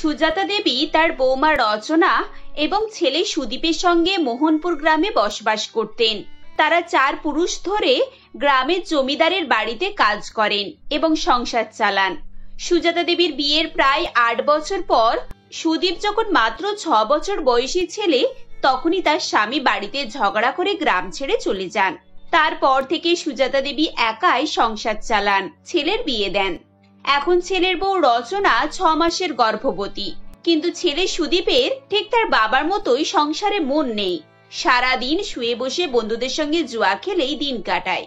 সুজাতা দেবী তার বৌমা রচনা এবং ছেলে সুদীপের সঙ্গে মোহনপুর গ্রামে বসবাস করতেন। তারা 4 পুরুষ ধরে গ্রামের জমিদারের বাড়িতে কাজ করেন এবং সংসার চালান। সুজাতা দেবীর বিয়ের প্রায় 8 বছর পর সুদীপ যখন মাত্র 6 বছর বয়সী ছেলে, তখনই তার স্বামী বাড়িতে ঝগড়া করে গ্রাম ছেড়ে চলে যান। তারপর থেকে সুজাতা দেবী একাই সংসার চালান, ছেলের বিয়ে দেন। এখন ছেলের বউ রচনা 6 মাসের গর্ভবতী, কিন্তু ছেলে সুদীপের ঠিক তার বাবার মতোই সংসারে মন নেই। সারাদিন শুয়ে বসে বন্ধুদের সঙ্গে জুয়া খেলেই দিন কাটায়।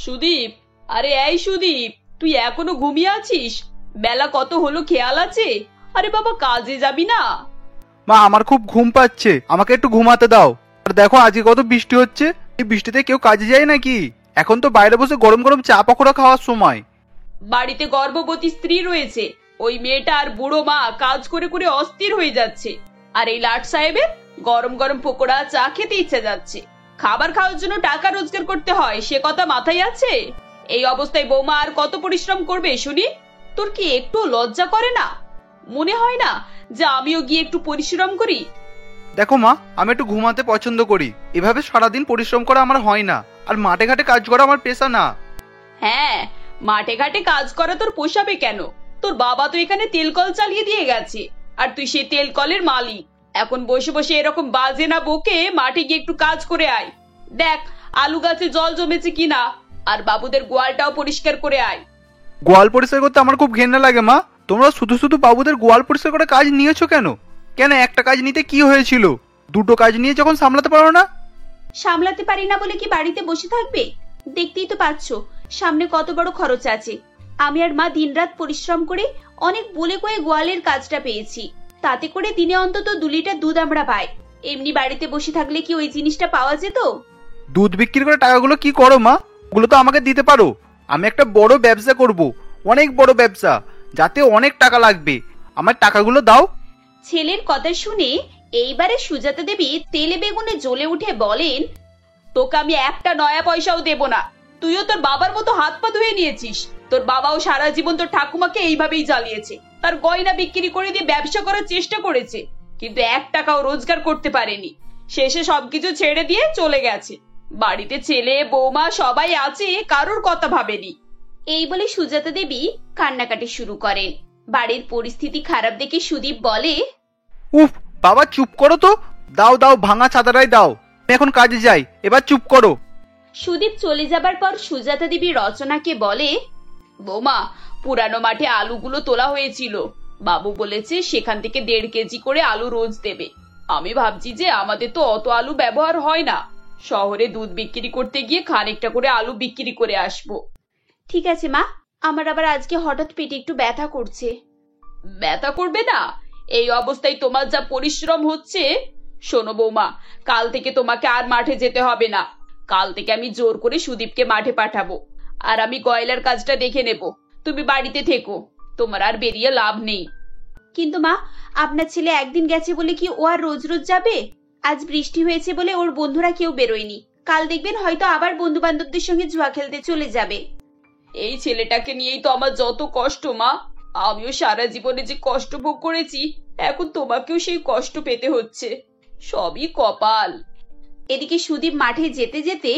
সুদীপ, আরে এই সুদীপ, তুই এখনো ঘুমিয়ে আছিস? বেলা কত হলো খেয়াল আছে? আরে বাবা, কাজে যাবি না? মা, আমার খুব ঘুম পাচ্ছে, আমাকে একটু ঘুমাতে দাও। আর দেখো আজকে কত বৃষ্টি হচ্ছে, এই বৃষ্টিতে কেউ কাজে যায় নাকি? এখন তো বাইরে বসে গরম গরম চা পকোড়া খাওয়ার সময়। বাড়িতে গর্ভবতী স্ত্রী রয়েছে, ওই মেয়েটা আর বুড়ো মা কাজ করে করে অস্থির হয়ে যাচ্ছে। আর এই লাট সাহেবের গরম গরম পকোড়া চা খেতে ইচ্ছা যাচ্ছে। খাবার খাওয়ার জন্য টাকা রোজগার করতে হয়, সে কথা মাথায় আছে? এই অবস্থায় বৌমা আর কত পরিশ্রম করবে শুনি? তোর কি একটু লজ্জা করে না? মনে হয় না যে আমিও গিয়ে একটু পরিশ্রম করি? দেখো মা, আমি একটু ঘুমাতে পছন্দ করি, এভাবে সারাদিন পরিশ্রম করা আমার হয় না। আর মাঠে ঘাটে কাজ করা আমার পেশা না। হ্যাঁ, মাঠে ঘাটে কাজ করা তোর পোষাবে কেন? তোর বাবা তো এখানে তেল কল চালিয়ে দিয়ে গেছে, আর তুই সেই তেল কলের মালিক। এখন বসে বসে এরকম বাজে না বকে মাঠে গিয়ে একটু কাজ করে আয়। দেখ আলু গাছে জল জমেছে কিনা, আর বাবুদের গোয়ালটাও পরিষ্কার করে আয়। গোয়াল পরিষ্কার করতে আমার খুব ঘেন্না লাগে মা। তোমরা শুধু শুধু বাবুদের গোয়াল পরিষ্কার করে কাজ নিয়েছো কেন? কেন একটা কাজ নিতে কি হয়েছিল? 2টো কাজ নিয়ে যখন সামলাতে পারো না? সামলাতে পারি না বলে কি বাড়িতে বসে থাকবে? দেখতেই তো পাচ্ছ সামনে কত বড় খরচ আছে। আমি আর মা দিনরাত পরিশ্রম করে অনেক বলে কয়ে গোয়ালের কাজটা পেয়েছি। তাতে করে দিনে অন্তত 2 লিটার দুধ আমরা পাই। এমনি বাড়িতে বসে থাকলে কি ওই জিনিসটা পাওয়া যেত? দুধ বিক্রি করে টাকাগুলো কি করো মা? ওগুলো তো আমাকে দিতে পারো। আমি একটা বড় ব্যবসা করব, অনেক বড় ব্যবসা, যাতে অনেক টাকা লাগবে। আমার টাকাগুলো দাও। ছেলের কথা শুনে এইবারে সুজাতা দেবী তেলে বেগুনে জ্বলে উঠে বলেন, তোকে আমি একটা নয়া পয়সাও দেব না। তুইও তোর বাবার মতো হাত পা ধুয়ে নিয়েছিস। তোর বাবাও সারা জীবন তোর ঠাকুমাকে এইভাবেই জ্বালিয়েছে। তার গয়না বিক্রি করে দিয়ে ব্যবসা করার চেষ্টা করেছে, কিন্তু 1 টাকাও রোজগার করতে পারেনি। শেষে সবকিছু ছেড়ে দিয়ে চলে গেছে। বাড়িতে ছেলে বৌমা সবাই আছে, কারোর কথা ভাবেনি। এই বলে সুজাতা দেবী কান্নাকাটি শুরু করেন। বাড়ির পরিস্থিতি খারাপ দেখে সুদীপ বলে, উফ বাবা, চুপ করো তো। দাও দাও, ভাঙা চাদরাই দাও, আমি এখন কাজে যাই, এবার চুপ করো। সুদীপ চলে যাবার পর সুজাতা দেবী রচনাকে বলে, বৌমা, পুরানো মাঠে আলুগুলো তোলা হয়েছিল। বাবু বলেছে সেখান থেকে 1.5 কেজি করে আলু রোজ দেবে। আমি ভাবছি যে আমাদের তো অত আলু ব্যবহার হয় না, শহরে দুধ বিক্রি করতে গিয়ে খানিকটা করে আলু বিক্রি করে আসবো। ঠিক আছে মা, আমার আবার আজকে হঠাৎ পেটে একটু ব্যথা করছে। ব্যথা করবে না? এই অবস্থায় তোমার যা পরিশ্রম হচ্ছে। শোনো বৌমা, কাল থেকে তোমাকে আর মাঠে যেতে হবে না। কাল থেকে আমি জোর করে সুদীপকে মাঠে পাঠাবো, আর আমি গয়লার কাজটা দেখে নেব। তুমি বাড়িতে থেকো, তোমার আর বেরিয়ে লাভ নেই। কিন্তু মা, আপনার ছেলে একদিন গেছে বলে কি ও আর রোজ রোজ যাবে? আজ বৃষ্টি হয়েছে বলে ওর বন্ধুরা কেউ বেরোয়নি। কাল দেখবেন হয়তো আবার বন্ধু বান্ধবদের সঙ্গে জুয়া খেলতে চলে যাবে। এই ছেলেটাকে নিয়েই তো আমার যত কষ্ট মা। আমিও সারা জীবনে যে কষ্ট ভোগ করেছি, এখন তোমাকেও সেই কষ্ট পেতে হচ্ছে। সবই কপাল। এদিকে সুদীপ মাঠে যেতে যেতে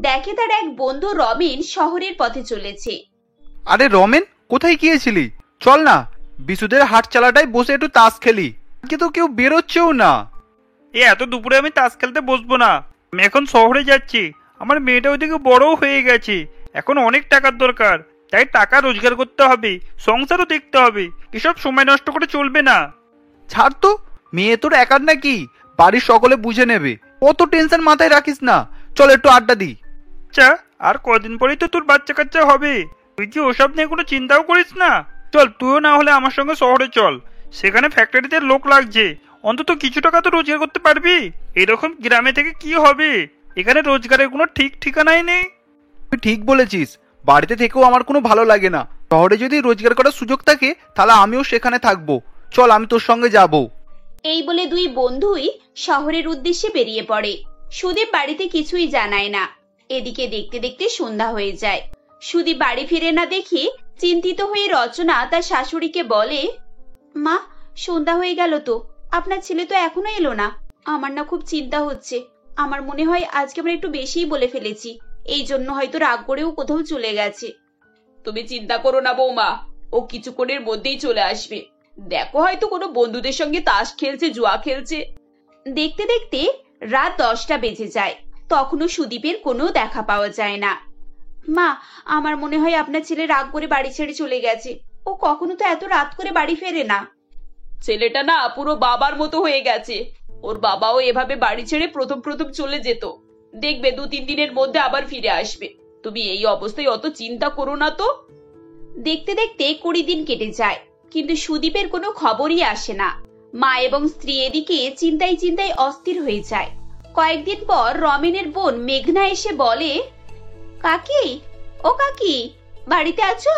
দেখে তার এক বন্ধু রমেন শহরের পথে চলেছে। আরে রমেন, কোথায় গিয়েছিলি? চল না, বিশুদের হাট চালাটাই বসে একটু তাস খেলি। আজকে তো কেউ বেরোচ্ছেও না। এত দুপুরে আমি তাস খেলতে বসবো না। আমি এখন শহরে যাচ্ছি। আমার মেয়েটা ওইদিকে বড়ও হয়ে গেছে, এখন অনেক টাকার দরকার। তাই টাকা রোজগার করতে হবে, সংসারও দেখতে হবে। এসব সময় নষ্ট করে চলবে না। ছাড় তো, মেয়ে তোর একার নাকি? বাড়ির সকলে বুঝে নেবে। অত টেনশন মাথায় রাখিস না, চল একটু আড্ডা দিই। আচ্ছা, আর কদিন পরেই তো তোর বাচ্চা কাচ্চা হবে। তুই কি ওসব নিয়ে কোনো চিন্তাও করিস না? চল, তুইও না হলে আমার সঙ্গে শহরে চল। সেখানে ফ্যাক্টরিতে লোক লাগছে, অন্তত কিছু টাকা তো রোজগার করতে পারবি। এরকম গ্রামে থেকে কি হবে? এখানে রোজগারের কোনো ঠিক ঠিকানাই নেই। তুই ঠিক বলেছিস, বাড়িতে থেকেও আমার কোনো ভালো লাগে না। শহরে যদি রোজগার করার সুযোগ থাকে তাহলে আমিও সেখানে থাকবো। চল, আমি তোর সঙ্গে যাব। এই বলে দুই বন্ধুই শহরের উদ্দেশ্যে বেরিয়ে পড়ে। সুদীপ বাড়িতে কিছুই জানায় না। এদিকে দেখতে দেখতে সন্ধ্যা হয়ে যায়। সুদীপ বাড়ি ফিরে না দেখে চিন্তিত হয়ে রচনা তার শাশুড়িকে বলে, মা, সন্ধ্যা হয়ে গেল তো, আপনার ছেলে তো এখনো এলো না। আমার না খুব চিন্তা হচ্ছে। আমার মনে হয় আজকে আমরা একটু বেশিই বলে ফেলেছি, এই জন্য হয়তো রাগ করেও কোথাও চলে গেছে। তুমি চিন্তা করো না বৌমা, ও কিছুক্ষণের মধ্যেই চলে আসবে। দেখো হয়তো কোনো বন্ধুদের সঙ্গে তাস খেলছে, জুয়া খেলছে। দেখতে দেখতে রাত 10টা বেজে যায়, তখনও সুদীপের কোনো দেখা পাওয়া যায় না। মা, আমার মনে হয় আপনার ছেলে রাগ করে বাড়ি ছেড়ে চলে গেছে। ও কখনো তো এত রাত করে বাড়ি ফেরে না। ছেলেটা না পুরো বাবার মতো হয়ে গেছে। ওর বাবাও এভাবে বাড়ি ছেড়ে প্রথম প্রথম চলে যেত। দেখবে 2-3 দিনের মধ্যে আবার ফিরে আসবে। তুমি এই অবস্থায় অত চিন্তা করো না তো। দেখতে দেখতে 20 দিন কেটে যায়, কিন্তু সুদীপের কোনো খবরই আসে না। মা এবং স্ত্রী এদিকে চিন্তায় চিন্তায় অস্থির হয়ে যায়। কয়েকদিন পর রমেনের বোন মেঘনা এসে বলে, কাকি, ও কাকি, বাড়িতে আছো?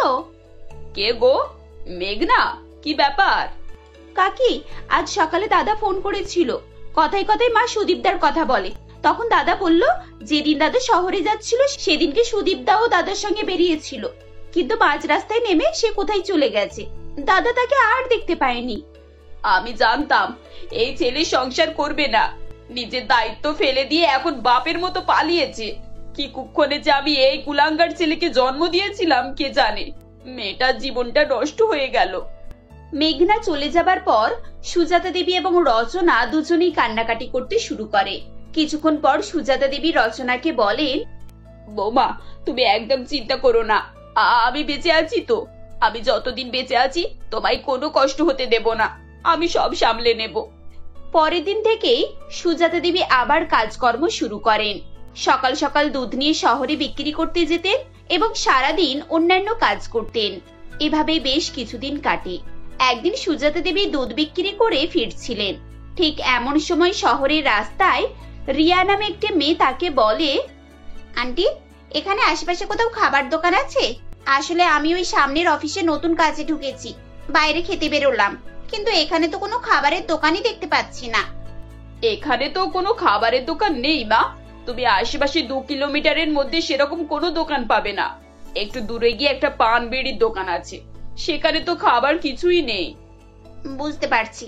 কে গো? মেঘনা, কি ব্যাপার? কাকি, আজ সকালে দাদা ফোন করেছিল। কথায় কথায় মা সুদীপদার কথা বলে। তখন দাদা বলল, যেদিন দাদা শহরে যাচ্ছিল সেদিনকে সুদীপদাও দাদার সঙ্গে বেরিয়েছিল, কিন্তু মাঝ রাস্তায় নেমে সে কোথায় চলে গেছে। দাদা তাকে আর দেখতে পায়নি। আমি জানতাম এই ছেলে সংসার করবে না, নিজের দায়িত্ব ফেলে দিয়ে এখন বাপের মতো পালিয়েছে। কি কুক্ষণে যে আমি এই কুলাঙ্গার ছেলেকে জন্ম দিয়েছিলাম কে জানে। মেয়েটার জীবনটা নষ্ট হয়ে গেল। মেঘনা চলে যাবার পর সুজাতা দেবী এবং রচনা দুজনেই কান্নাকাটি করতে শুরু করে। কিছুক্ষণ পর সুজাতা দেবী রচনাকে বলেন, বৌমা, তুমি একদম চিন্তা করো না, আমি বেঁচে আছি তো। আমি যতদিন বেঁচে আছি তোমায় কোনো কষ্ট হতে দেব না। আমি সব সামলে নেব। পরের দিন থেকেই সুজাতা দেবী আবার কাজকর্ম শুরু করেন। সকাল সকাল দুধ নিয়ে শহরে বিক্রি করতে যেতেন এবং সারাদিন অন্যান্য কাজ করতেন। এভাবে বেশ কিছুদিন কাটে। একদিন সুজাতা দেবী দুধ বিক্রি করে ফিরছিলেন। ঠিক এমন সময় শহরের রাস্তায় রিয়া নামে একটি মেয়ে তাকে বলে, আন্টি, এখানে আশেপাশে কোথাও খাবার দোকান আছে? আসলে আমি ওই সামনের অফিসে নতুন কাজে ঢুকেছি, বাইরে খেতে বেরোলাম, কিন্তু এখানে তো কোনো খাবারের দোকানই দেখতে পাচ্ছি না। এখানে তো কোনো খাবারের দোকান নেই মা। তুমি আশেপাশে 2 কিলোমিটারের মধ্যে সেরকম কোনো দোকান পাবে না। একটু দূরে গিয়ে একটা পান বিড়ির দোকান আছে, সেখানে তো খাবার কিছুই নেই। বুঝতে পারছি।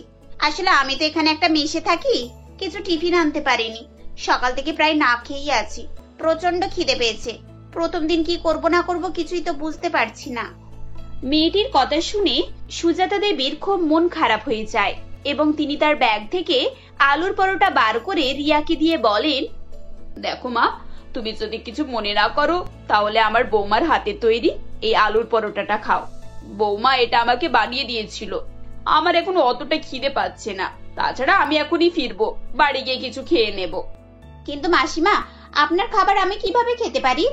আসলে আমি তো এখানে একটা মেসে থাকি, কিছু টিফিন আনতে পারিনি। সকাল থেকে প্রায় না খেয়েই আছি, প্রচন্ড খিদে পেয়েছে। প্রথম দিন কি করব না করব কিছুই তো বুঝতে পারছি না। মেয়েটির কথা শুনে সুজাতা দেবীর খুব মন খারাপ হয়ে যায় এবং তিনি তার ব্যাগ থেকে আলুর পরোটা বার করে রিয়াকে দিয়ে বলেন, দেখো মা, তুমি যদি কিছু মনে না করো তাহলে আমার বৌমার হাতে তৈরি এই আলুর পরোটাটা খাও। বৌমা এটা আমাকে বানিয়ে দিয়েছিল। আমার এখন অতটা খিদে পাচ্ছে না, তাছাড়া আমি এখনই ফিরবো, বাড়ি গিয়ে কিছু খেয়ে নেব। কিন্তু মাসিমা, আপনার খাবার আমি কিভাবে খেতে পারি?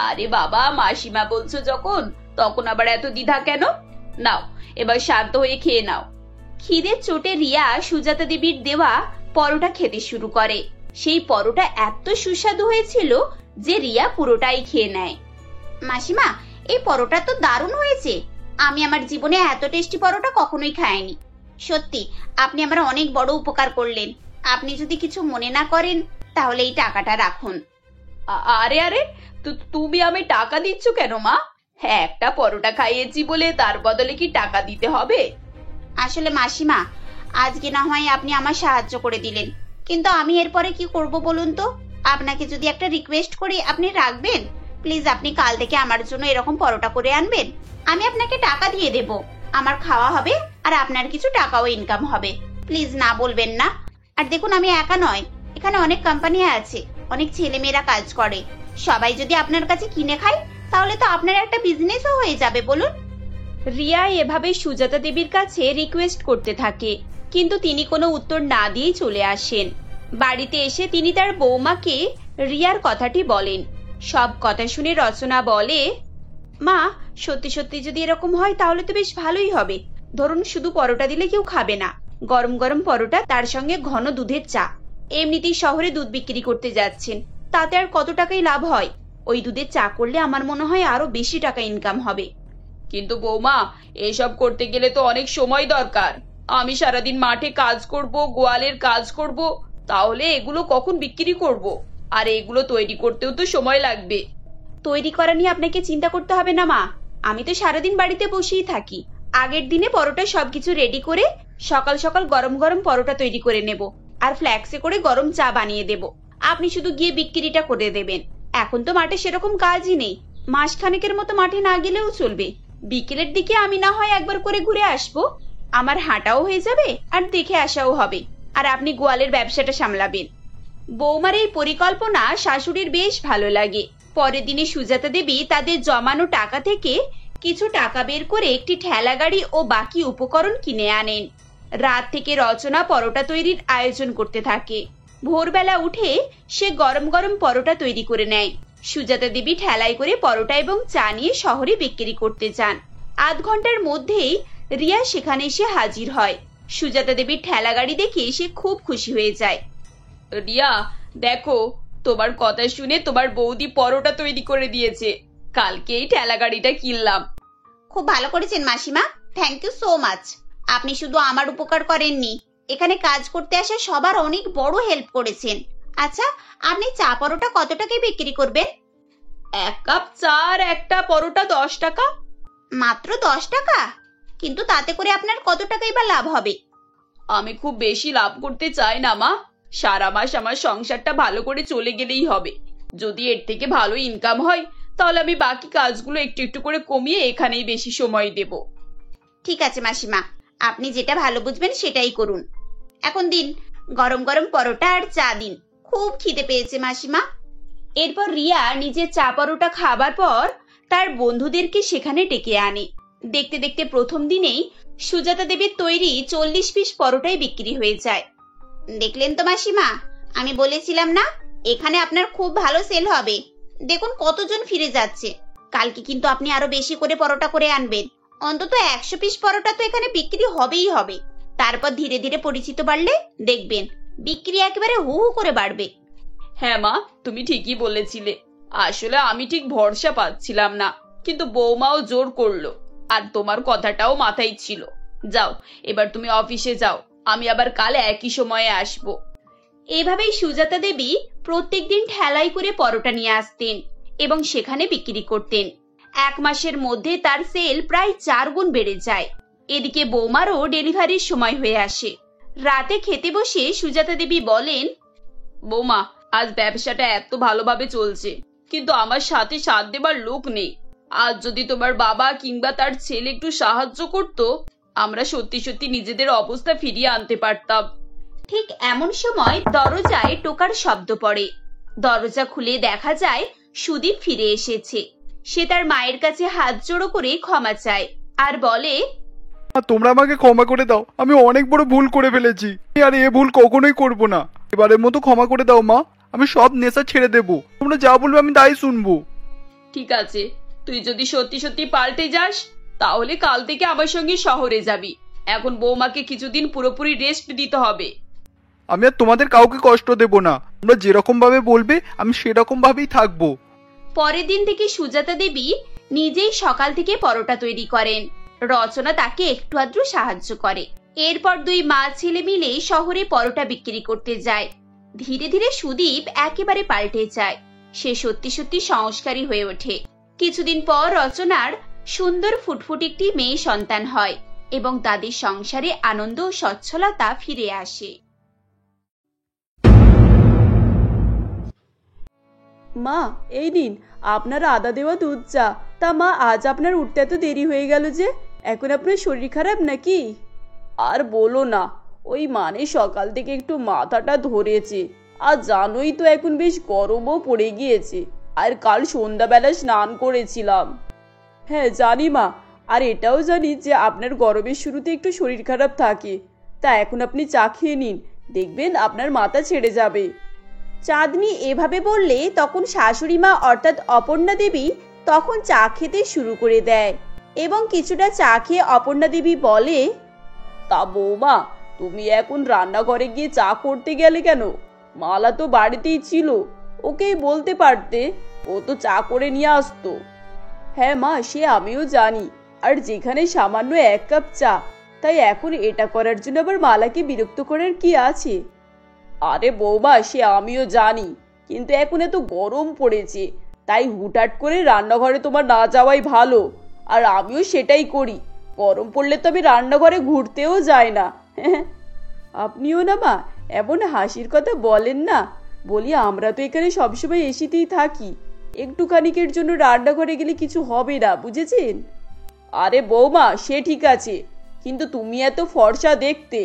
আরে বাবা, মাসিমা বলছো যখন, তখন আবার এত দ্বিধা কেন? নাও, এবার শান্ত হয়ে খেয়ে নাও। খিদের চোটে রিয়া সুজাতা দেবীর দেওয়া পরোটা খেতে শুরু করে। সেই পরোটা এত সুস্বাদু হয়েছিল যে রিয়া পুরোটাই খেয়ে নেয়। মাসিমা, এই পরোটা তো দারুণ হয়েছে। আমি আমার জীবনে এত টেস্টি পরোটা কখনোই খাইনি। সত্যি আপনি আমার অনেক বড় উপকার করলেন। আপনি যদি কিছু মনে না করেন তাহলে এই টাকাটা রাখুন। আরে আরে, তুমি আমি টাকা দিচ্ছ কেন মা? হ্যাঁ, একটা পরোটা খাইয়েছি বলে তার বদলে কি টাকা দিতে হবে? আসলে মাসিমা, আজকে না হয় আপনি আমার সাহায্য করে দিলেন, কিন্তু আমি এরপরে কি করব বলুন তো? আপনাকে যদি একটা রিকোয়েস্ট করি, আপনি রাখবেন? প্লিজ আপনি কাল থেকে আমার জন্য এরকম পরোটা করে আনবেন। আমি আপনাকে টাকা দিয়ে দেব, আমার খাওয়া হবে আর আপনার কিছু টাকাও ইনকাম হবে। প্লিজ না বলবেন না। আর দেখুন, আমি একা নয়, এখানে অনেক কোম্পানি আছে, অনেক ছেলেমেয়েরা কাজ করে। সবাই যদি আপনার কাছে কিনে খায় তাহলে তো আপনার একটা বিজনেসও হয়ে যাবে, বলুন। রিয়া এভাবে সুজাতা দেবীর কাছে রিকোয়েস্ট করতে থাকে, কিন্তু তিনি কোনো উত্তর না দিয়েই চলে আসেন। বাড়িতে এসে তিনি তার বৌমাকে রিয়ার কথাটি বলেন। সব কথা শুনে রচনা বলে, মা, সত্যি সত্যি যদি এরকম হয় তাহলে তো বেশ ভালোই হবে। ধরুন শুধু পরোটা দিলে কেউ খাবে না, গরম গরম পরোটা, তার সঙ্গে ঘন দুধের চা। এমনিতেই শহরে দুধ বিক্রি করতে যাচ্ছেন, তাতে আর কত টাকাই লাভ হয়। ওই দুধের চা করলে আমার মনে হয় আরো বেশি টাকা ইনকাম হবে। কিন্তু বৌমা, এসব করতে গেলে তো অনেক সময় দরকার। আমি সারাদিন মাঠে কাজ করব, গোয়ালের কাজ করব, তাহলে এগুলো কখন বিক্রি করব? আর এগুলো তৈরি করতেও তো সময় লাগবে। তৈরি করা নিয়ে আপনাকে চিন্তা করতে হবে না মা, আমি তো সারাদিন বাড়িতে বসেই থাকি। আগের দিনে পরোটা সবকিছু রেডি করে সকাল সকাল গরম গরম পরোটা তৈরি করে নেব আর ফ্ল্যাক্সে করে গরম চা বানিয়ে দেব। আপনি শুধু গিয়ে বিক্রিটা করে দেবেন। এখন তো মাঠে সেরকম কাজই নেই, মাসখানেকের মতো মাঠে না গেলেও চলবে। বিকেলের দিকে আমি না হয় একবার করে ঘুরে আসবো, আমার হাঁটাও হয়ে যাবে আর দেখে আসাও হবে, আর আপনি গোয়ালের ব্যবসাটা সামলাবেন। বৌমার এই পরিকল্পনা শাশুড়ির বেশ ভালো লাগে। পরের দিনে সুজাতা দেবী তাদের জমানো টাকা থেকে কিছু টাকা বের করে একটি ঠেলা গাড়ি ও বাকি উপকরণ কিনে আনেন। রাত থেকে রচনা পরোটা তৈরির আয়োজন করতে থাকে। ভোরবেলা উঠে সে গরম গরম পরোটা তৈরি করে নেয়। সুজাতা দেবী ঠেলায় করে পরোটা এবং চা নিয়ে শহরে বিক্রি করতে যান। আধ ঘন্টার মধ্যেই রিয়া সেখানে এসে হাজির হয়। সুজাতা দেবীর ঠেলা গাড়ি দেখে সে খুব খুশি হয়ে যায়। রিয়া, দেখো, তোমার কথা শুনে তোমার বৌদি পরোটা তৈরি করে দিয়েছে। কালকেই ঠেলা গাড়িটা কিনলাম। খুব ভালো করেছেন মাসিমা, থ্যাংক ইউ সো মাচ। আপনি শুধু আমার উপকার করেননি, এখানে কাজ করতে আসা সবার অনেক বড় হেল্প করেছেন। আচ্ছা, আপনি চা পরোটা কত টাকায় বিক্রি করবেন? 1 কাপ চা আর একটা পরোটা 10 টাকা। মাত্র 10 টাকা? কিন্তু তাতে করে আপনার কত টাকাই বা লাভ হবে? আমি খুব বেশি লাভ করতে চাই না মা, সারা মাস আমার সংসারটা ভালো করে চলে গেলেই হবে। যদি এর থেকে ভালো ইনকাম হয় তাহলে আমি বাকি কাজগুলো একটু একটু করে কমিয়ে এখানেই বেশি সময় দেব। ঠিক আছে মাসিমা, আপনি যেটা ভালো বুঝবেন সেটাই করুন। এখন দিন গরম গরম পরোটা আর চা দিন, খুব খিদে পেয়েছে মাসিমা। এরপর রিয়া নিজের চা পরোটা খাবার পর তার বন্ধুদেরকে সেখানে ডেকে আনে। দেখতে দেখতে প্রথম দিনেই সুজাতা দেবীর তৈরি 40 পিস পরোটাই বিক্রি হয়ে যায়। দেখলেন তো মাসিমা, আমি বলেছিলাম না এখানে আপনার খুব ভালো সেল হবে। দেখুন কতজন ফিরে যাচ্ছে। কালকে কিন্তু আপনি আরো বেশি করে পরোটা করে আনবেন। অন্তত 100 পিস পরোটা তো এখানে বিক্রি হবেই হবে। তারপর ধীরে ধীরে পরিচিত বাড়লে দেখবেন বিক্রি একেবারে হু হু করে বাড়বে। হ্যাঁ মা, তুমি ঠিকই বলেছিলে। আসলে আমি ঠিক ভরসা পাচ্ছিলাম না, কিন্তু বৌমাও জোর করলো, আর তোমার কথাটাও মাথায় ছিল। যাও, এবার তুমি অফিসে যাও, আমি আবার কাল একই সময়ে আসবো। এভাবেই সুজাতা দেবী প্রত্যেকদিন ঠেলাই করে পরোটা নিয়ে আসতেন এবং সেখানে বিক্রি করতেন। 1 মাসের মধ্যে তার সেল প্রায় 4 গুণ বেড়ে যায়। এদিকে বৌমারও ডেলিভারির সময় হয়ে আসে। রাতে খেতে বসে সুজাতা দেবী বলেন, বৌমা, আজ ব্যবসাটা এত ভালোভাবে চলছে, কিন্তু আমার সাথে সাথ দেবার লোক নেই। আজ যদি তোমার বাবা কিংবা তার ছেলে একটু সাহায্য করতো, আমরা সত্যি সত্যি নিজেদের অবস্থা ফিরিয়ে আনতে পারতাম। ঠিক এমন সময় দরজায় টোকার শব্দ পড়ে। দরজা খুলে দেখা যায় সুদীপ ফিরে এসেছে। সে তার মায়ের কাছে হাত জোড়ো করে ক্ষমা চায় আর বলে, তোমরা আমাকে ক্ষমা করে দাও, আমি অনেক বড় ভুল করে ফেলেছি, আর এ ভুল কখনোই করব না। এবারের মতো ক্ষমা করে দাও মা, আমি সব নেশা ছেড়ে দেবো, তোমরা যা বলবে আমি তাই শুনবো। ঠিক আছে, তুই যদি সত্যি সত্যি পাল্টে যাস তাহলে কাল থেকে আমার সঙ্গে শহরে যাবি। এখন বৌমাকে কিছুদিন পুরোপুরি রেস্ট দিতে হবে। আমি আর তোমাদের কাউকে কষ্ট দেব না, তোমরা যেরকম ভাবে বলবে আমি সেরকম ভাবেই থাকবো। পরের দিন থেকে সুজাতা দেবী নিজেই সকাল থেকে পরোটা তৈরি করেন। রচনা তাকে একটু আধটু সাহায্য করে। এরপর 2 মা ছেলে মিলে শহরে পরোটা বিক্রি করতে যায়। ধীরে ধীরে সুদীপ একেবারে পাল্টে যায়। সে সত্যি সত্যি সংস্কারী হয়ে ওঠে। কিছুদিন পর রচনার সুন্দর ফুটফুট একটি মেয়ে সন্তান হয় এবং তাদের সংসারে আনন্দ ও সচ্ছলতা ফিরে আসে। মা, এই নিন আপনার আদা দেওয়া দুধ চা। তা মা, আজ আপনার উঠতে এত দেরি হয়ে গেল যে? এখন আপনার শরীর খারাপ নাকি? আর বলো না, ওই সকাল থেকে একটু মাথাটা ধরেছে। আর জানোই তো এখন বেশ গরমও পড়ে গিয়েছে। আর কাল সন্ধ্যাবেলা স্নান করেছিলাম। হ্যাঁ জানি মা, আর এটাও জানি যে আপনার গরমের শুরুতে একটু শরীর খারাপ থাকে। তা এখন আপনি চা খেয়ে নিন, দেখবেন আপনার মাথা ছেড়ে যাবে। চাঁদনি এভাবে বললে তখন শাশুড়ি মা অর্থাৎ অপর্ণা দেবী তখন চা খেতে শুরু করে দেয় এবং কিছুটা চা খেয়ে অপর্ণা দেবী বলে, তা বৌমা, তুমি এখন রান্নাঘরে গিয়ে চা করতে গেলে কেন? মালা তো বাড়িতেই ছিল, ওকেই বলতে পারতে, ও তো চা করে নিয়ে আসতো। হ্যাঁ মা, সে আমিও জানি। আর যেখানে সামান্য 1 কাপ চা, তাই এখন এটা করার জন্য আবার মালাকে বিরক্ত করার কি আছে? আরে বৌমা, সে আমিও জানি, কিন্তু এখন এত গরম পড়েছে, তাই হুটহাট করে রান্নাঘরে তোমার না যাওয়াই ভালো। আর আমিও সেটাই করি, গরম পড়লে তো আমি রান্নাঘরে ঘুরতেও যাই না। আপনিও না মা এমন হাসির কথা বলেন না। বলি আমরা তো এখানে সবসময় এসিতেই থাকি, একটুখানিকের জন্য রান্নাঘরে গেলে কিছু হবে না, বুঝেছেন? আরে বৌমা সে ঠিক আছে, কিন্তু তুমি এত ফর্সা দেখতে,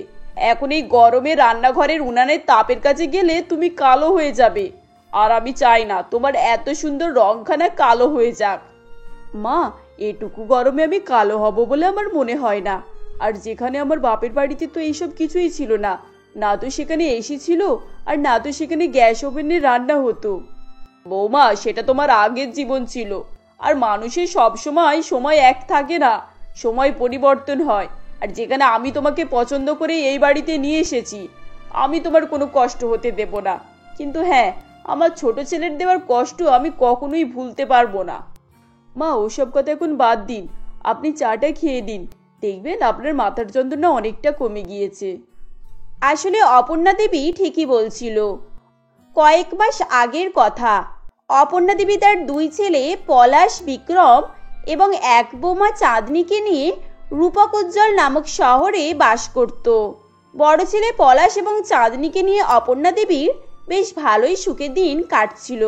এখন এই গরমে রান্নাঘরের উনানের তাপের কাছে গেলে তুমি কালো হয়ে যাবে। আর আমি চাই না তোমার এত সুন্দর রংখানা কালো হয়ে যাক। মা এটুকু গরমে আমি কালো হব বলে আমার মনে হয় না। আর যেখানে আমার বাপের বাড়িতে তো এইসব কিছুই ছিল না, না তো সেখানে এসি ছিল আর না তো সেখানে গ্যাস ওভেনে রান্না হতো। বৌমা সেটা তোমার আগের জীবন ছিল, আর মানুষের সবসময় সময় এক থাকে না, সময় পরিবর্তন হয়। আর যেখানে আমি তোমাকে পছন্দ করে এই বাড়িতে নিয়ে এসেছি, আমি তোমার কোনো কষ্ট হতে দেব না। কিন্তু হ্যাঁ, আমার ছোট ছেলের দেওয়ার কষ্ট আমি কখনোই ভুলতে পারবো না। মা ওসব কথা এখন বাদ দিন, আপনি চাটা খেয়ে দিন, দেখবেন আপনার মাথার যন্ত্রণা অনেকটা কমে গিয়েছে। আসলে অপর্ণা দেবী ঠিকই বলছিল। কয়েক মাস আগের কথা। অপর্ণা দেবী তার 2 ছেলে পলাশ, বিক্রম এবং এক বৌমা চাঁদনীকে নিয়ে রূপকোজ্জ্বল নামক শহরে বাস করত। বড় ছেলে পলাশ এবং চাঁদনীকে নিয়ে অপর্ণা দেবীর বেশ ভালোই সুখের দিন কাটছিল।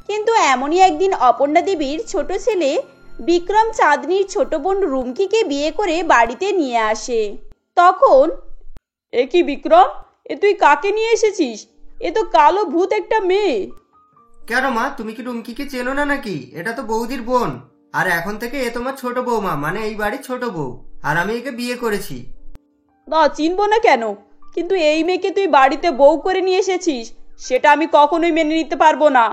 কিন্তু এমনই একদিন অপর্ণা দেবীর ছোট ছেলে বিক্রম চাঁদনীর ছোট বোন রুমকিকে বিয়ে করে বাড়িতে নিয়ে আসে। তখন এ কি বিক্রম, এ তুই কাকে নিয়ে এসেছিস? এ তো কালো ভূত একটা মেয়ে। কেন মা, তুমি কি রুমকিকে চেনো না নাকি? এটা তো বৌদির বোন, আর এখন থেকে এ তোমার ছোট বৌমা, মানে এই বাড়ির ছোট বউ, আর আমি একে বিয়ে করেছি। না চিনবো না কেন, কিন্তু এই মেয়েকে তুই বাড়িতে বউ করে নিয়ে এসেছিস, সেটা আমি কখনোই মেনে নিতে পারবো না।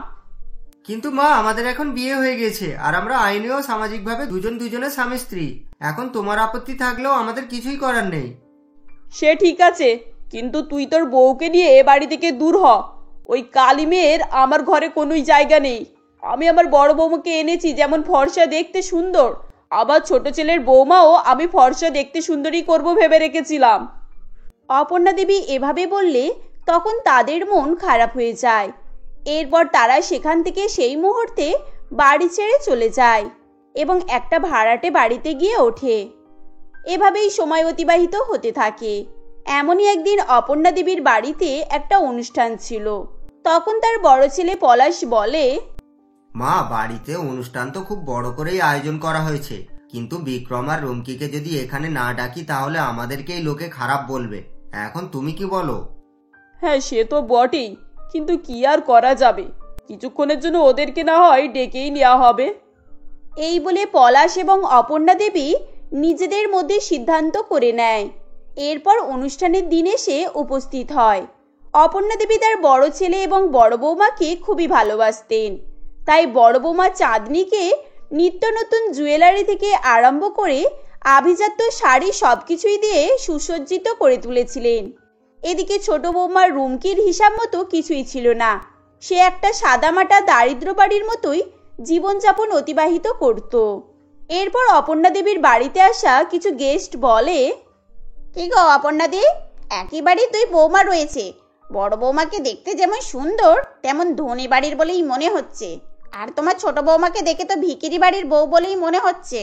কিন্তু মা আমাদের এখন বিয়ে হয়ে গেছে, আর আমরা আইনেও সামাজিকভাবে দুজনের স্বামী স্ত্রী। এখন তোমার আপত্তি থাকলেও আমাদের কিছুই করার নেই। সে ঠিক আছে, কিন্তু তুই তোর বউকে নিয়ে এ বাড়ি থেকে দূর হ। ওই কালী মেয়ের আমার ঘরে কোনোই জায়গা নেই। আমি আমার বড় বৌমাকে এনেছি, যেমন ফর্সা দেখতে সুন্দর, আবার ছোট ছেলের বৌমাও আমি ফর্সা দেখতে সুন্দরী করব ভেবে রেখেছিলাম। অপর্ণা দেবী এভাবে বললে তখন তাদের মন খারাপ হয়ে যায়। এরপর তারা সেখান থেকে সেই মুহূর্তে বাড়ি ছেড়ে চলে যায় এবং একটা ভাড়াটে বাড়িতে গিয়ে ওঠে। এভাবেই সময় অতিবাহিত হতে থাকে। এমনই একদিন অপর্ণা দেবীর বাড়িতে একটা অনুষ্ঠান ছিল। তখন তার বড় ছেলে পলাশ বলে, মা বাড়িতে অনুষ্ঠান তো খুব বড় করেই আয়োজন করা হয়েছে, কিন্তু বিক্রম আর রুমকিকে যদি এখানে না ডাকি তাহলে আমাদেরকেই লোকে খারাপ বলবে। এখন তুমি কি বলো? হ্যাঁ সে তো বটেই, কিন্তু কি আর করা যাবে, কিছুক্ষণের জন্য ওদেরকে না হয় ডেকেই নেওয়া হবে। এই বলে পলাশ এবং অপর্ণা দেবী নিজেদের মধ্যে সিদ্ধান্ত করে নেয়। এরপর অনুষ্ঠানের দিন এসে উপস্থিত হয়। অপর্ণা দেবী তার বড় ছেলে এবং বড় বৌমাকে খুবই ভালোবাসতেন, তাই বড় বৌমা চাঁদনীকে নিত্য নতুন জুয়েলারি থেকে আরম্ভ করে আভিজাত্য শাড়ি সবকিছুই দিয়ে সুসজ্জিত করে তুলেছিলেন। এদিকে ছোট বৌমার রুমকির হিসাব মতো কিছুই ছিল না। সে একটা সাদামাটা দারিদ্র বাড়ির মতোই জীবনযাপন অতিবাহিত করত। এরপর অপর্ণা দেবীর বাড়িতে আসা কিছু গেস্ট বলে, কি গো অপর্ণা দি, একেবারেই তুই বৌমা রয়েছে। বড় বৌমাকে দেখতে যেমন সুন্দর তেমন ধনী বাড়ির বলেই মনে হচ্ছে, আর তোমার ছোট বৌমাকে দেখে তো ভিখিরি বাড়ির বউ বলেই মনে হচ্ছে।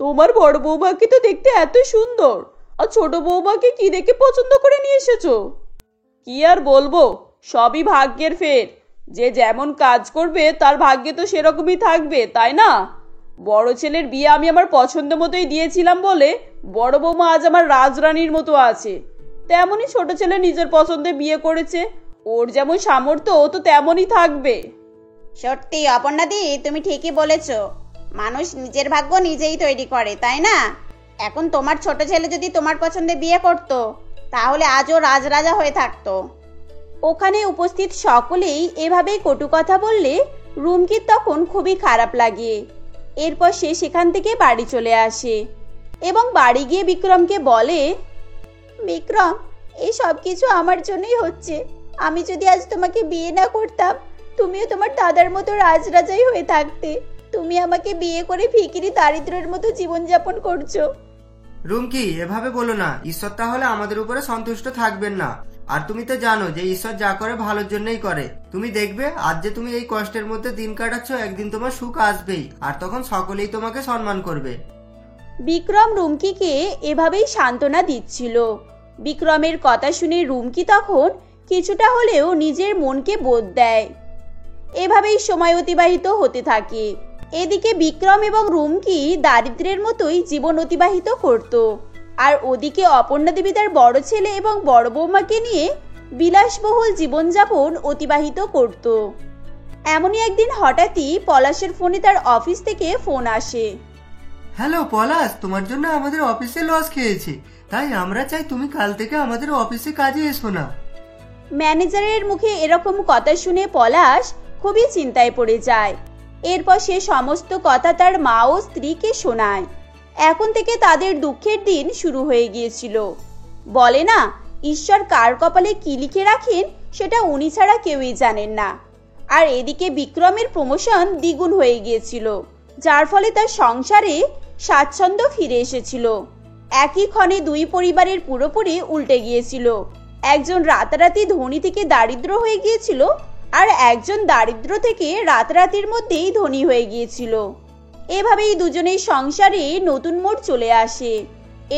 তোমার বড় বৌমাকে তো দেখতে এত সুন্দর, আর ছোট বৌমাকে কি দেখে পছন্দ করে নিয়ে এসেছো? কি আর বলবো, সবই ভাগ্যের ফের। যে যেমন কাজ করবে তার ভাগ্যে তো সেরকমই থাকবে, তাই না? বড় ছেলের বিয়ে আমি আমার পছন্দ মতোই দিয়েছিলাম বলে বড় বৌমা আজ আমার রাজরানীর মতো আছে। তেমনই ছোট ছেলে নিজের পছন্দে বিয়ে করেছে, ওর যেমন সামর্থ্য ও তো তেমনই থাকবে। সত্যি অপর্ণা দি, তুমি ঠিকই বলেছ। মানুষ নিজের ভাগ্য নিজেই তৈরি করে, তাই না? এখন তোমার ছোট ছেলে যদি তোমার পছন্দে বিয়ে করত, তাহলে আজও রাজরাজা হয়ে থাকতো। ওখানে উপস্থিত সকলেই এভাবেই কটু কথা বললে রুমকির তখন খুবই খারাপ লাগে। এরপর সে সেখান থেকে বাড়ি চলে আসে এবং বাড়ি গিয়ে বিক্রমকে বলে, বিক্রম, এই সব কিছু আমার জন্যই হচ্ছে। আমি যদি আজ তোমাকে বিয়ে না করতাম, তুমিও তোমার দাদার মতো রাজরাজাই হয়ে থাকতে। তুমি আমাকে বিয়ে করে ভিখিরি দারিদ্রের মতো জীবনযাপন করছো। রুমকি এভাবে বলো না, ঈশ্বর তাহলে আমাদের উপরে সন্তুষ্ট থাকবেন না। আর তুমি তো জানো যে ঈশ্বর যা করে ভালোর জন্যই করে। তুমি দেখবে আজ যে তুমি এই কষ্টের মধ্যে দিন কাটাচ্ছ, একদিন তোমার সুখ আসবেই, আর তখন সকলেই তোমাকে সম্মান করবে। বিক্রম রুমকিকে এভাবেই সান্ত্বনা দিচ্ছিল। বিক্রমের কথা শুনে রুমকি তখন কিছুটা হলেও নিজের মনকে বোধ দেয়। এভাবেই সময় অতিবাহিত হতে থাকে। এদিকে বিক্রম এবং রুমকি দারিদ্র্যের মতোই জীবন অতিবাহিত করত, আর ওদিকে অপর্ণা দেবী তার বড় ছেলে এবং বড় বৌমাকে নিয়ে বিলাসবহুল জীবনযাপন অতিবাহিত করত। এমনই একদিন হঠাৎই পলাশের ফোনে তার অফিস থেকে ফোন আসে। হ্যালো পলাশ, তোমার জন্য আমাদের অফিসে লস খেয়েছে, তাই আমরা চাই তুমি কাল থেকে আমাদের অফিসে কাজে এসো না। ম্যানেজারের মুখে এরকম কথা শুনে পলাশ খুবই চিন্তায় পড়ে যায়। এরপর সে সমস্ত কথা তার মা ও স্ত্রীকে শোনায়। এখন থেকে তাদের দুঃখের দিন শুরু হয়ে গিয়েছিল। বলে না, ঈশ্বর কার কপালে কি লিখে রাখেন সেটা উনি ছাড়া কেউই জানেন না। আর এদিকে বিক্রমের প্রমোশন দ্বিগুণ হয়ে গিয়েছিল, যার ফলে তার সংসারে স্বাচ্ছন্দ্য ফিরে এসেছিল। একই ক্ষণে দুই পরিবারের পুরোপুরি উল্টে গিয়েছিল। একজন রাতারাতি ধনী থেকে দারিদ্র হয়ে গিয়েছিল, আর একজন দারিদ্র থেকে রাতারাতির মধ্যেই ধনী হয়ে গিয়েছিল। এভাবেই দুজনের সংসারে নতুন মোড় চলে আসে।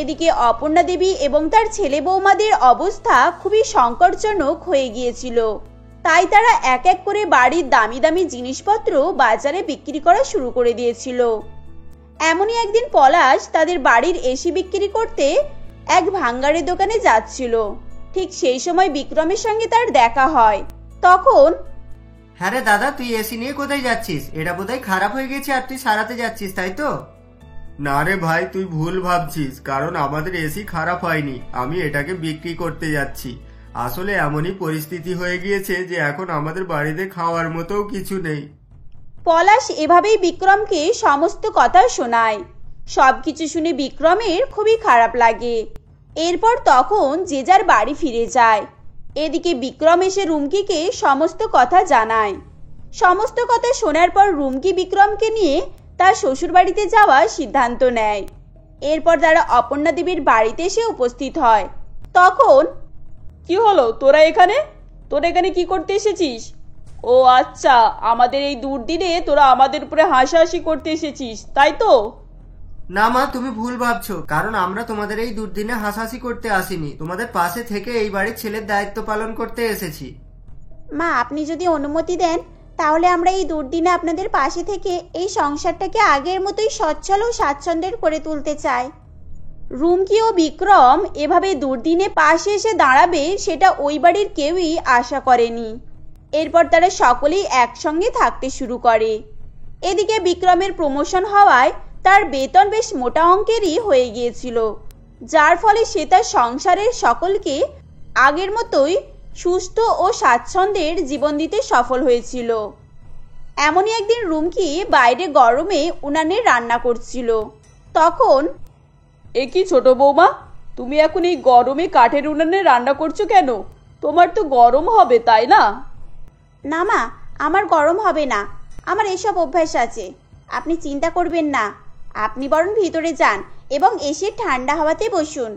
এদিকে অপর্ণা দেবী এবং তার ছেলে বৌমাদের অবস্থা খুবই সংকটজনক হয়ে গিয়েছিল। তাই তারা এক এক করে বাড়ির দামি দামি জিনিসপত্র বাজারে বিক্রি করা শুরু করে দিয়েছিল। এমনই একদিন পলাশ তাদের বাড়ির এসি বিক্রি করতে এক ভাঙ্গারের দোকানে যাচ্ছিল। ঠিক সেই সময় বিক্রমের সঙ্গে তার দেখা হয়। তখন, হ্যাঁ রে দাদা, তুই এসি নিয়ে কোথায় যাচ্ছিস? এটা বোধহয় খারাপ হয়ে গেছে আর তুই সারাতে যাচ্ছিস, তাই তো? না রে ভাই, তুই ভুল ভাবছিস, কারণ আমাদের এসি খারাপ হয়নি, আমি এটাকে বিক্রি করতে যাচ্ছি। আসলে এমনই পরিস্থিতি হয়ে গিয়েছে যে এখন আমাদের বাড়িতে খাওয়ার মতো কিছু নেই। পলাশ এভাবেই বিক্রমকে সমস্ত কথা শোনায়। সবকিছু শুনে বিক্রমের খুবই খারাপ লাগে। এরপর তখন যে যার বাড়ি ফিরে যায়। এদিকে বিক্রম এসে রুমকিকে সমস্ত কথা জানায়। সমস্ত কথা শোনার পর রুমকি বিক্রমকে নিয়ে তার শ্বশুর বাড়িতে যাওয়ার সিদ্ধান্ত নেয়। এরপর তারা অপর্ণা দেবীর বাড়িতে এসে উপস্থিত হয়। তখন, কি হলো, তোরা এখানে কি করতে এসেছিস? ও আচ্ছা, আমাদের এই দুর্দিনে তোরা আমাদের উপরে হাসাহাসি করতে এসেছিস, তাই তো? না মা, তুমি ভুল ভাবছো, কারণ আমরা তোমাদের এই দুর্দিনে হাসাহাসি করতে আসিনি, তোমাদের পাশে থেকে এই বাড়ির ছেলের দায়িত্ব পালন করতে এসেছি। মা, আপনি যদি অনুমতি দেন তাহলে আমরা এই দুর্দিনে আপনাদের পাশে থেকে এই সংসারটাকে আগের মতোই সচ্ছল ও স্বাচ্ছন্দ্যের করে তুলতে চাই। রুমকি ও বিক্রম এভাবে দুর্দিনে পাশে এসে দাঁড়াবে সেটা ওই বাড়ির কেউই আশা করেনি। এরপর তারা সকলেই একসঙ্গে থাকতে শুরু করে। এদিকে বিক্রমের প্রমোশন হওয়ায় তার বেতন বেশ মোটা অঙ্কেরই হয়ে গিয়েছিল, যার ফলে সে তার সংসারের সকলকে আগের মতোই সুস্থ ও স্বাচ্ছন্দ্যের জীবন দিতে সফল হয়েছিল। এমনই একদিন রুমকি বাইরে গরমে উনানে রান্না করছিল। তখন, এ কি ছোট বৌমা, তুমি এখন এই গরমে কাঠের উনানে রান্না করছো কেন? তোমার তো গরম হবে, তাই না? না মা, আমার গরম হবে না, আমার এসব অভ্যাস আছে, আপনি চিন্তা করবেন না। আপনি বরং ভিতরে যান এবং এসে ঠান্ডা হাওয়াতে বসুন।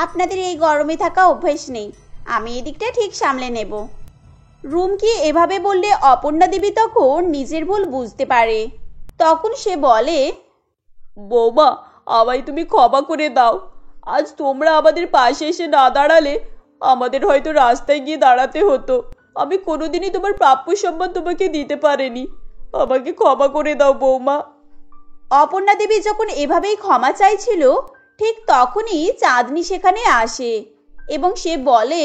আপনাদের এই গরমে থাকা অভ্যাস নেই, আমি এদিকটা ঠিক সামলে নেব। রুমকি এভাবে বললে অপর্ণা দেবী তখন নিজের ভুল বুঝতে পারে। তখন সে বলে, বৌমা, আমায় তুমি ক্ষমা করে দাও। আজ তোমরা আমাদের পাশে এসে না দাঁড়ালে আমাদের হয়তো রাস্তায় গিয়ে দাঁড়াতে হতো। আমি কোনোদিনই তোমার প্রাপ্য সম্মান তোমাকে দিতে পারিনি, আমাকে ক্ষমা করে দাও বৌমা। অপর্ণা দেবী যখন এভাবেই ক্ষমা চাইছিল, ঠিক তখনই চাঁদনি সেখানে আসে এবং সে বলে,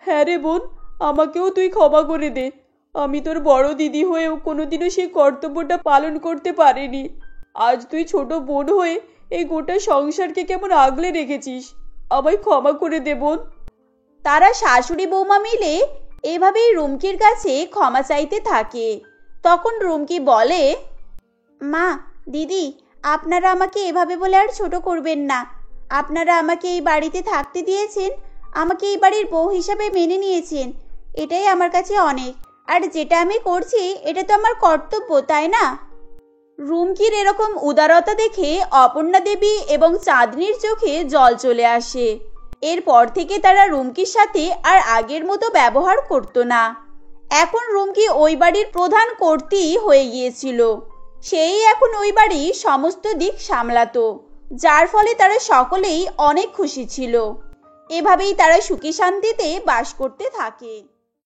হ্যাঁ রে বোন, আমাকেও তুই ক্ষমা করে দে। আমি তোর বড় দিদি হয়েও কোনোদিনও সেই কর্তব্যটা পালন করতে পারিনি। আজ তুই ছোট বোন হয়ে এই গোটা সংসারকে কেমন আগলে রেখেছিস, আমায় ক্ষমা করে দে বোন। তারা শাশুড়ি বৌমা মিলে এভাবেই রুমকির কাছে ক্ষমা চাইতে থাকে। তখন রুমকি বলে, মা, দিদি, আপনারা আমাকে এভাবে বলে আর ছোট করবেন না। আপনারা আমাকে এই বাড়িতে থাকতে দিয়েছেন, আমাকে এই বাড়ির বউ হিসাবে মেনে নিয়েছেন, এটাই আমার কাছে অনেক। আর যেটা আমি করছি এটা তো আমার কর্তব্য, তাই না? রুমকির এরকম উদারতা দেখে অপর্ণা দেবী এবং চাঁদনির চোখে জল চলে আসে। এরপর থেকে তারা রুমকির সাথে আর আগের মতো ব্যবহার করতো না। এখন রুমকি ওই বাড়ির প্রধান কর্ত্রী হয়ে গিয়েছিল। সেই এখন ওই বাড়ির সমস্ত দিক সামলাতো, যার ফলে তারা সকলেই অনেক খুশি ছিল। এভাবেই তারা সুখে শান্তিতে বাস করতে থাকে।